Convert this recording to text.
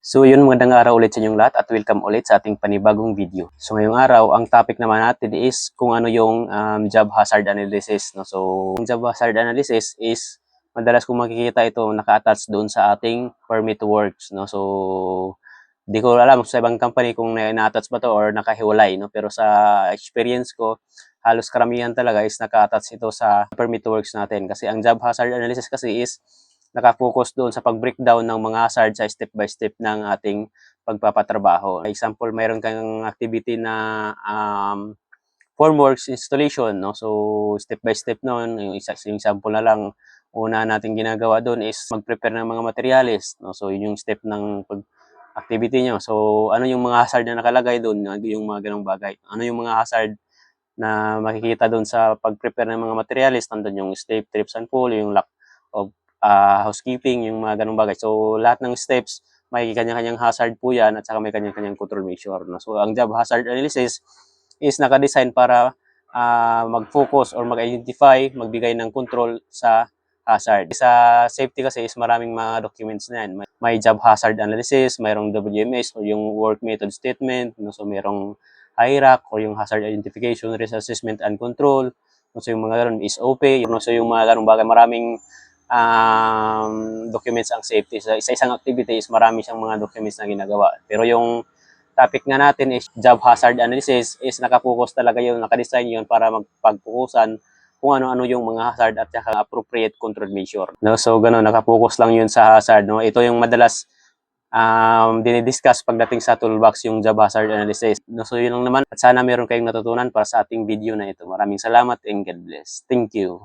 So yun, magandang araw ulit sa inyong lahat at welcome ulit sa ating panibagong video. So ngayong araw, ang topic naman natin is kung ano yung job hazard analysis. No? So yung job hazard analysis is madalas kung makikita ito naka-attach doon sa ating permit to works. No? So di ko alam sa ibang company kung na-attach ba to or nakahiwalay. No? Pero sa experience ko, halos karamihan talaga is naka-attach ito sa permit to works natin. Kasi ang job hazard analysis kasi is nakafocus doon sa pag-breakdown ng mga hazard sa step by step ng ating pagpapatrabaho. Example, mayroon kang activity na formworks installation, no? So, step by step noon, yung example na lang, una natin ginagawa doon is mag-prepare ng mga materials, no? So, yun yung step ng activity nyo. So, ano yung mga hazard na nakalagay doon, yung mga ganong bagay. Ano yung mga hazard na makikita doon sa pag-prepare ng mga materials, nandun yung step, trips and pull, yung lack of housekeeping, yung mga ganung bagay. So, lahat ng steps, may kanya-kanyang hazard po yan at saka may kanya-kanyang control measure. No? So, ang job hazard analysis is naka-design para mag-focus or mag-identify, magbigay ng control sa hazard. Sa safety kasi is maraming mga documents na yan. May job hazard analysis, mayroong WMS o yung work method statement, no? So mayroong HIRAC o yung hazard identification, risk assessment and control. No? So yung mga ganun is OP, no? So yung mga ganung bagay, maraming documents ang safety. Sa isang activity is marami siyang mga documents na ginagawa. Pero yung topic nga natin is job hazard analysis is nakapokus talaga yun, nakadesign yun para magpagpukusan kung ano-ano yung mga hazard at saka appropriate control measure. No? So gano'n, nakapokus lang yun sa hazard. No? Ito yung madalas dinidiscuss pagdating sa toolbox yung job hazard analysis. No? So yun lang naman at sana meron kayong natutunan para sa ating video na ito. Maraming salamat and God bless. Thank you.